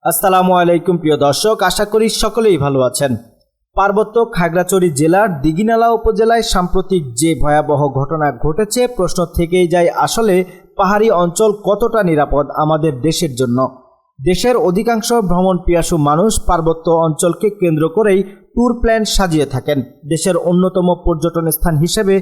আসসালামু আলাইকুম প্রিয় দর্শক, আশা করি সকলেই ভালো আছেন। পার্বত্য খাগড়াছড়ি জেলার দিঘিনালা উপজেলায় সাম্প্রতিক যে ভয়াবহ ঘটনা ঘটেছে, প্রশ্ন থেকেই যায় আসলে পাহাড়ি অঞ্চল কতটা নিরাপদ আমাদের দেশের জন্য। দেশের অধিকাংশ ভ্রমণ পিয়াসু মানুষ পার্বত্য অঞ্চলকে কেন্দ্র করেই ট্যুর প্ল্যান সাজিয়ে থাকেন। দেশের অন্যতম পর্যটন স্থান হিসেবে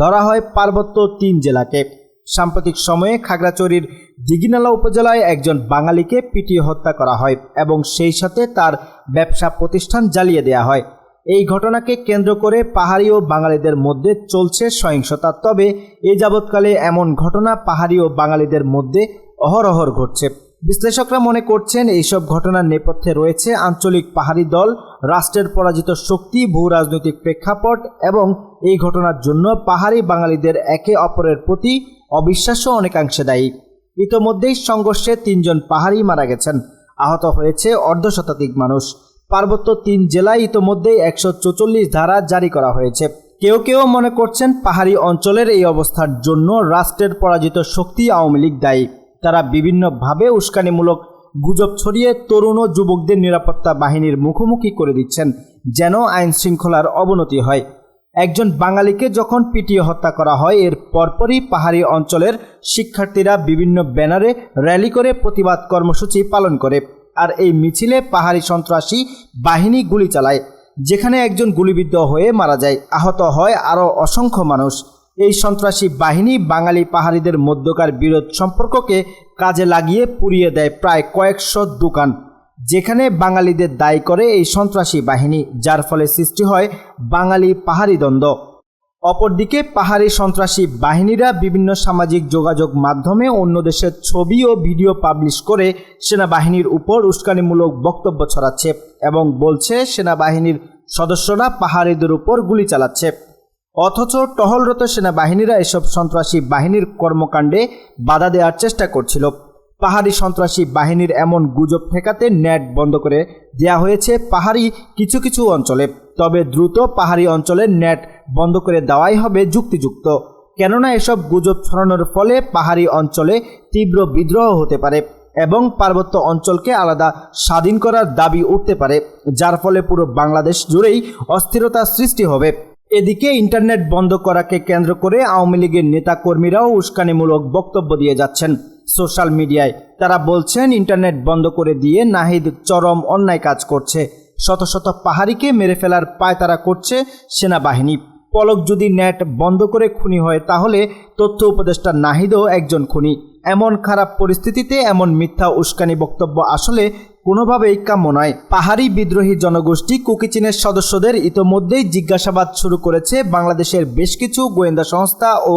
ধরা হয় পার্বত্য 3 জেলাকে। সাম্প্রতিক সময়ে খাগড়াছড়ির দিঘিনালা উপজেলায় একজন বাঙালিকে পিটিয়ে হত্যা করা হয় এবং সেই সাথে তার ব্যবসা প্রতিষ্ঠান জ্বালিয়ে দেওয়া হয়। এই ঘটনাকে কেন্দ্র করে পাহাড়ি ও বাঙালিদের মধ্যে চলছে সহিংসতা। তবে এই যাবৎকালে এমন ঘটনা পাহাড়ি ও বাঙালিদের মধ্যে অহরহ ঘটছে। বিশ্লেষকরা মনে করছেন এইসব ঘটনার নেপথ্যে রয়েছে আঞ্চলিক পাহাড়ি দল, রাষ্ট্রের পরাজিত শক্তি, ভূ রাজনৈতিক প্রেক্ষাপট এবং এই ঘটনার জন্য পাহাড়ি বাঙালিদের একে অপরের প্রতি অবিশ্বাস্য অনেকাংশে দায়ী। ইতোমধ্যেই সংঘর্ষে 3 জন পাহাড়ি মারা গেছেন, আহত হয়েছে অর্ধশতাধিক মানুষ। পার্বত্য 3 জেলায় ইতোমধ্যেই 144 ধারা জারি করা হয়েছে। কেউ কেউ মনে করছেন পাহাড়ি অঞ্চলের এই অবস্থার জন্য রাষ্ট্রের পরাজিত শক্তি আওয়ামী লীগ দায়ী। তারা বিভিন্নভাবে উস্কানিমূলক গুজব ছড়িয়ে তরুণ ও যুবকদের নিরাপত্তা বাহিনীর মুখোমুখি করে দিচ্ছেন, যেন আইন শৃঙ্খলার অবনতি হয়। একজন বাঙালিকে যখন পিটিয়ে হত্যা করা হয়, এর পরপরই পাহাড়ি অঞ্চলের শিক্ষার্থীরা বিভিন্ন ব্যানারে র্যালি করে প্রতিবাদ কর্মসূচি পালন করে। আর এই মিছিলে পাহাড়ি সন্ত্রাসী বাহিনী গুলি চালায়, যেখানে একজন গুলিবিদ্ধ হয়ে মারা যায়, আহত হয় আরও অসংখ্য মানুষ। এই সন্ত্রাসী বাহিনী বাঙালি পাহাড়িদের মধ্যকার বিরোধ সম্পর্ককে কাজে লাগিয়ে পুড়িয়ে দেয় প্রায় কয়েকশো দোকান, যেখানে বাঙালিদের দায়ী করে এই সন্ত্রাসী বাহিনী, যার ফলে সৃষ্টি হয় বাঙালি পাহাড়ি দ্বন্দ্ব। অপরদিকে পাহাড়ি সন্ত্রাসী বাহিনীরা বিভিন্ন সামাজিক যোগাযোগ মাধ্যমে অন্য দেশের ছবি ও ভিডিও পাবলিশ করে সেনাবাহিনীর উপর উস্কানিমূলক বক্তব্য ছড়াচ্ছে এবং বলছে সেনাবাহিনীর সদস্যরা পাহাড়িদের উপর গুলি চালাচ্ছে। অথচ টহলরত সেনাবাহিনীরা এসব সন্ত্রাসী বাহিনীর কর্মকাণ্ডে বাধা দেওয়ার চেষ্টা করছিল। পাহাড়ি সন্ত্রাসী বাহিনীর এমন গুজব ঠেকাতে নেট বন্ধ করে দেওয়া হয়েছে পাহাড়ি কিছু কিছু অঞ্চলে। তবে দ্রুত পাহাড়ি অঞ্চলের নেট বন্ধ করে দেওয়াই হবে যুক্তিযুক্ত, কেননা এসব গুজব ছড়ানোর ফলে পাহাড়ি অঞ্চলে তীব্র বিদ্রোহ হতে পারে এবং পার্বত্য অঞ্চলকে আলাদা স্বাধীন করার দাবি উঠতে পারে, যার ফলে পুরো বাংলাদেশ জুড়েই অস্থিরতার সৃষ্টি হবে। এদিকে ইন্টারনেট বন্ধ করাকে কেন্দ্র করে আওয়ামী লীগের নেতাকর্মীরাও উস্কানিমূলক বক্তব্য দিয়ে যাচ্ছেন সোশ্যাল মিডিয়ায়। তারা বলছেন ইন্টারনেট বন্ধ করে দিয়ে নাহিদ চরম অন্যায় কাজ করছে, শত শত পাহাড়িকে মেরে ফেলার পায়তারা করছে সেনাবাহিনী। পলক যদি নেট বন্ধ করে খুনি হয়, তাহলে তথ্য উপদেষ্টা নাহিদও একজন খুনি। এমন খারাপ পরিস্থিতিতে এমন মিথ্যা উস্কানি বক্তব্য আসলে কোনোভাবেই কাম্য নয়। পাহাড়ি বিদ্রোহী জনগোষ্ঠী কুকিচিনের সদস্যদের ইতোমধ্যেই জিজ্ঞাসাবাদ শুরু করেছে বাংলাদেশের বেশ কিছু গোয়েন্দা সংস্থা ও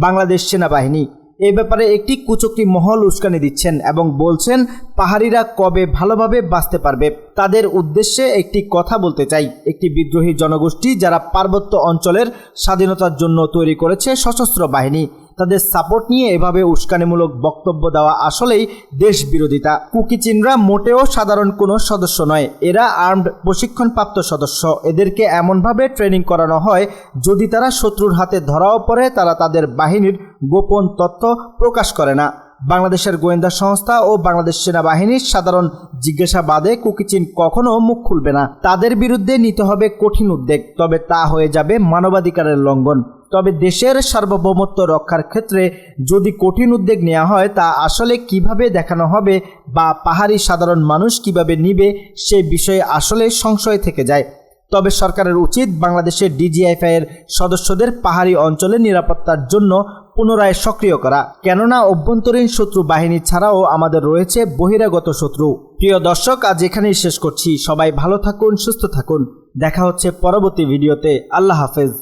বাংলাদেশ সেনাবাহিনী। এ ব্যাপারে একটি কুচক্রী মহল উস্কানি দিচ্ছেন এবং বলছেন পাহাড়িরা কবে ভালোভাবে বাঁচতে পারবে। তাদের উদ্দেশ্যে একটি কথা বলতে চাই, একটি বিদ্রোহী জনগোষ্ঠী যারা পার্বত্য অঞ্চলের স্বাধীনতার জন্য তৈরি করেছে সশস্ত্র বাহিনী, তাদের সাপোর্ট নিয়ে এভাবে উস্কানিমূলক বক্তব্য দেওয়া আসলেই দেশ বিরোধিতা। কুকিচিনরা মোটেও সাধারণ কোনো সদস্য নয়, এরা আর্মড প্রশিক্ষণপ্রাপ্ত সদস্য। এদেরকে এমনভাবে ট্রেনিং করানো হয়, যদি তারা শত্রুর হাতে ধরাও পড়ে, তারা তাদের বাহিনীর গোপন তথ্য প্রকাশ করে না। বাংলাদেশের গোয়েন্দা সংস্থা ও বাংলাদেশ সেনাবাহিনীর সাধারণ জিজ্ঞাসাবাদে কুকিচিন কখনো মুখ খুলবে না। তাদের বিরুদ্ধে নিতে হবে কঠিন উদ্যোগ, তবে তা হয়ে যাবে মানবাধিকারের লঙ্ঘন। তবে দেশের সার্বভৌমত্ব রক্ষার ক্ষেত্রে যদি কঠিন উদ্যোগ নেওয়া হয়, তা আসলে কিভাবে দেখানো হবে বা পাহাড়ি সাধারণ মানুষ কিভাবে নিবে, সে বিষয়ে আসলে সংশয় থেকে যায়। তবে সরকারের উচিত বাংলাদেশের ডিজিএফআই এর সদস্যদের পাহাড়ি অঞ্চলে নিরাপত্তার জন্য পুনরায় সক্রিয় করা, কেননা অভ্যন্তরীণ শত্রু বাহিনী ছাড়াও আমাদের রয়েছে বহিরাগত শত্রু। প্রিয় দর্শক, আজ এখানেই শেষ করছি। সবাই ভালো থাকুন, সুস্থ থাকুন। দেখা হচ্ছে পরবর্তী ভিডিওতে। আল্লাহ হাফেজ।